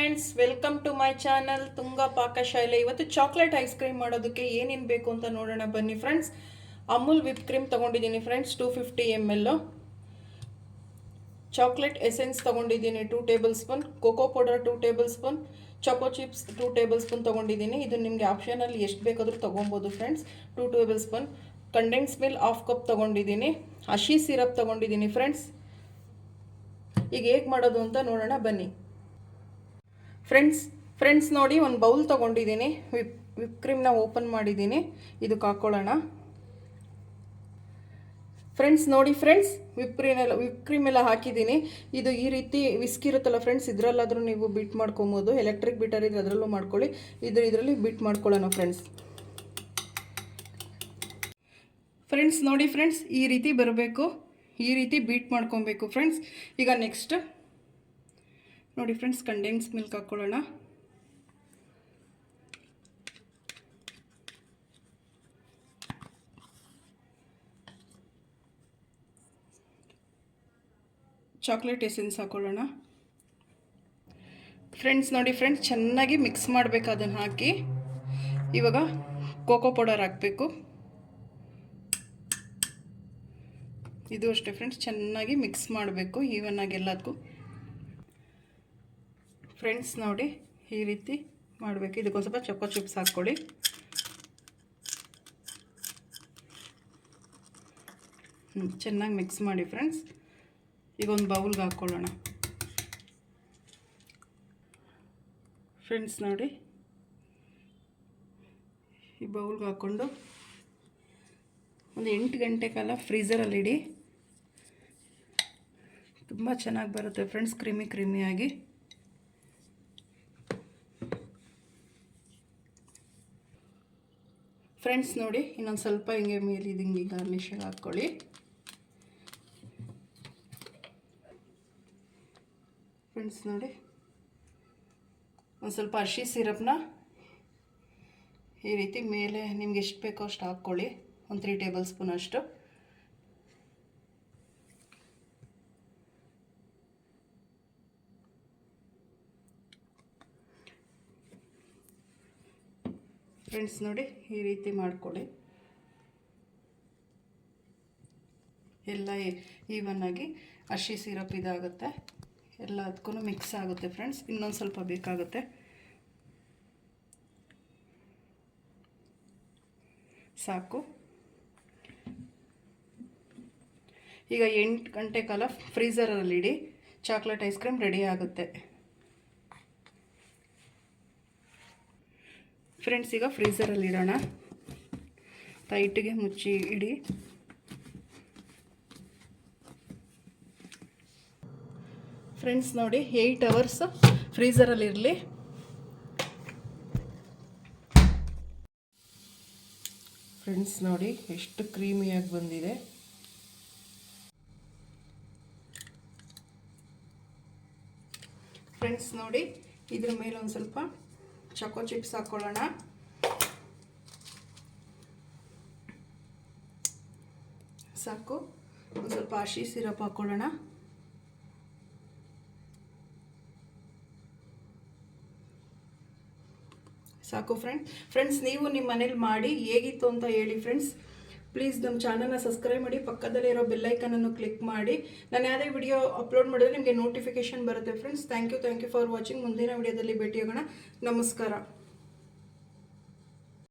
Friends, welcome to my channel Tunga Pakashale. ಇವತ್ತು chocolate ice cream ಮಾಡೋದಕ್ಕೆ ಏನೇನು ಬೇಕು ಅಂತ ನೋಡೋಣ ಬನ್ನಿ ಫ್ರೆಂಡ್ಸ್. ಅಮೂಲ್ ವಿಪ್ ಕ್ರೀಮ್ ತೊಗೊಂಡಿದ್ದೀನಿ ಫ್ರೆಂಡ್ಸ್, 250 ml. ಚಾಕ್ಲೇಟ್ ಎಸೆನ್ಸ್ ತೊಗೊಂಡಿದ್ದೀನಿ 2 table spoon. Cocoa powder 2 table spoon. ಚೊಕೋ chips 2 table spoon ತೊಗೊಂಡಿದ್ದೀನಿ. ಇದು ನಿಮಗೆ ಆಪ್ಷನಲ್ಲಿ ಎಷ್ಟು ಬೇಕಾದರೂ ತೊಗೊಬೋದು friends. 2 table spoon. Condense milk 1/2 cup ತೊಗೊಂಡಿದ್ದೀನಿ. ಹಸಿ ಸಿರಪ್ ತೊಗೊಂಡಿದ್ದೀನಿ ಫ್ರೆಂಡ್ಸ್. ಈಗ ಹೇಗೆ ಮಾಡೋದು ಅಂತ ನೋಡೋಣ ಬನ್ನಿ ಫ್ರೆಂಡ್ಸ್ ನೋಡಿ, ಒಂದು ಬೌಲ್ ತೊಗೊಂಡಿದ್ದೀನಿ. ವಿಪ್ ಕ್ರೀಮ್ನ ಓಪನ್ ಮಾಡಿದ್ದೀನಿ. ಇದಕ್ಕೆ ಹಾಕ್ಕೊಳ್ಳೋಣ ಫ್ರೆಂಡ್ಸ್. ನೋಡಿ ಫ್ರೆಂಡ್ಸ್, ವಿಪ್ ಕ್ರೀಮ್ ಎಲ್ಲ ಹಾಕಿದ್ದೀನಿ. ಇದು ಈ ರೀತಿ ವಿಸ್ಕ್ ಇರುತ್ತಲ್ಲ ಫ್ರೆಂಡ್ಸ್, ಇದರಲ್ಲಾದರೂ ನೀವು ಬೀಟ್ ಮಾಡ್ಕೊಬೋದು. ಎಲೆಕ್ಟ್ರಿಕ್ ಬೀಟರ್ ಇದ್ರೆ ಅದರಲ್ಲೂ ಮಾಡ್ಕೊಳ್ಳಿ. ಇದರಲ್ಲಿ ಬೀಟ್ ಮಾಡ್ಕೊಳ್ಳೋಣ ಫ್ರೆಂಡ್ಸ್ ನೋಡಿ ಫ್ರೆಂಡ್ಸ್, ಈ ರೀತಿ ಬರಬೇಕು. ಈ ರೀತಿ ಬೀಟ್ ಮಾಡ್ಕೊಬೇಕು ಫ್ರೆಂಡ್ಸ್. ಈಗ ನೆಕ್ಸ್ಟ್ ನೋಡಿ ಫ್ರೆಂಡ್ಸ್, ಕಂಡೆನ್ಸ್ ಮಿಲ್ಕ್ ಹಾಕ್ಕೊಳ್ಳೋಣ. ಚಾಕ್ಲೇಟ್ ಎಸೆನ್ಸ್ ಹಾಕ್ಕೊಳ್ಳೋಣ ಫ್ರೆಂಡ್ಸ್. ನೋಡಿ ಫ್ರೆಂಡ್ಸ್, ಚೆನ್ನಾಗಿ ಮಿಕ್ಸ್ ಮಾಡಬೇಕು. ಅದನ್ನು ಹಾಕಿ ಇವಾಗ ಕೋಕೋ ಪೌಡರ್ ಹಾಕಬೇಕು. ಇದು ಅಷ್ಟೇ ಫ್ರೆಂಡ್ಸ್, ಚೆನ್ನಾಗಿ ಮಿಕ್ಸ್ ಮಾಡಬೇಕು ಈವನ್ ಆಗಿ ಎಲ್ಲದಕ್ಕೂ. ಫ್ರೆಂಡ್ಸ್ ನೋಡಿ, ಈ ರೀತಿ ಮಾಡಬೇಕು. ಇದಕ್ಕೊಂದು ಸ್ವಲ್ಪ ಚೊಕೋ ಚಿಪ್ಸ್ ಹಾಕ್ಕೊಳ್ಳಿ. ಚೆನ್ನಾಗಿ ಮಿಕ್ಸ್ ಮಾಡಿ ಫ್ರೆಂಡ್ಸ್. ಈಗ ಒಂದು ಬೌಲ್ಗೆ ಹಾಕ್ಕೊಳ್ಳೋಣ ಫ್ರೆಂಡ್ಸ್. ನೋಡಿ, ಈ ಬೌಲ್ಗೆ ಹಾಕ್ಕೊಂಡು ಒಂದು 8 ಗಂಟೆ ಕಾಲ ಫ್ರೀಝರಲ್ಲಿ ಇಡಿ. ತುಂಬ ಚೆನ್ನಾಗಿ ಬರುತ್ತೆ ಫ್ರೆಂಡ್ಸ್, ಕ್ರೀಮಿಯಾಗಿ. ಫ್ರೆಂಡ್ಸ್ ನೋಡಿ, ಇನ್ನೊಂದು ಸ್ವಲ್ಪ ಹಿಂಗೆ ಮೇಲಿದಂಗೆ ಗಾರ್ನಿಷಿಗೆ ಹಾಕ್ಕೊಳ್ಳಿ. ಫ್ರೆಂಡ್ಸ್ ನೋಡಿ, ಒಂದು ಸ್ವಲ್ಪ ಹಸಿ ಸಿರಪ್ನ ಈ ರೀತಿ ಮೇಲೆ ನಿಮ್ಗೆ ಎಷ್ಟು ಬೇಕೋ ಅಷ್ಟು ಹಾಕ್ಕೊಳ್ಳಿ. ಒಂದು 3 ಟೇಬಲ್ ಸ್ಪೂನ್ ಅಷ್ಟು. ಫ್ರೆಂಡ್ಸ್ ನೋಡಿ, ಈ ರೀತಿ ಮಾಡ್ಕೊಳ್ಳಿ. ಎಲ್ಲ ಈವನ್ ಆಗಿ ಹಸಿ ಸಿರಪ್ ಇದಾಗುತ್ತೆ, ಎಲ್ಲದಕ್ಕೂ ಮಿಕ್ಸ್ ಆಗುತ್ತೆ ಫ್ರೆಂಡ್ಸ್. ಇನ್ನೊಂದು ಸ್ವಲ್ಪ ಬೇಕಾಗುತ್ತೆ. ಸಾಕು. ಈಗ 8 ಗಂಟೆ ಕಾಲ ಫ್ರೀಝರಲ್ಲಿಡಿ. ಚಾಕ್ಲೇಟ್ ಐಸ್ ಕ್ರೀಮ್ ರೆಡಿ ಆಗುತ್ತೆ ಫ್ರೆಂಡ್ಸ್. ಈಗ ಫ್ರೀಝರಲ್ಲಿ ಇಡೋಣ. ಟೈಟಿಗೆ ಮುಚ್ಚಿ ಇಡಿ. ಫ್ರೆಂಡ್ಸ್ ನೋಡಿ, 8 ಅವರ್ಸ್ ಫ್ರೀಝರಲ್ಲಿರಲಿ. ಫ್ರೆಂಡ್ಸ್ ನೋಡಿ, ಎಷ್ಟು ಕ್ರೀಮಿಯಾಗಿ ಬಂದಿದೆ. ಫ್ರೆಂಡ್ಸ್ ನೋಡಿ, ಇದ್ರ ಮೇಲೆ ಒಂದು ಸ್ವಲ್ಪ ಚೊಕೋ ಚಿಪ್ಸ್ ಹಾಕ್ಕೊಳ್ಳೋಣ. ಸಾಕು. ಒಂದು ಸ್ವಲ್ಪ ಹಸಿ ಸಿರಪ್ ಹಾಕ್ಕೊಳ್ಳೋಣ. ಸಾಕು ಫ್ರೆಂಡ್ಸ್, ನೀವು ನಿಮ್ಮ ಮನೇಲಿ ಮಾಡಿ ಹೇಗಿತ್ತು ಅಂತ ಹೇಳಿ ಫ್ರೆಂಡ್ಸ್. ಪ್ಲೀಸ್ ನಮ್ಮ ಚಾನಲ್ನ ಸಬ್ಸ್ಕ್ರೈಬ್ ಮಾಡಿ, ಪಕ್ಕದಲ್ಲಿರೋ ಬೆಲ್ಲೈಕನನ್ನು ಕ್ಲಿಕ್ ಮಾಡಿ. ನಾನು ಯಾವುದೇ ವಿಡಿಯೋ ಅಪ್ಲೋಡ್ ಮಾಡಿದ್ರೆ ನಿಮಗೆ ನೋಟಿಫಿಕೇಶನ್ ಬರುತ್ತೆ friends. Thank you for watching. ಮುಂದಿನ ವಿಡಿಯೋದಲ್ಲಿ ಭೇಟಿಯಾಗೋಣ. ನಮಸ್ಕಾರ.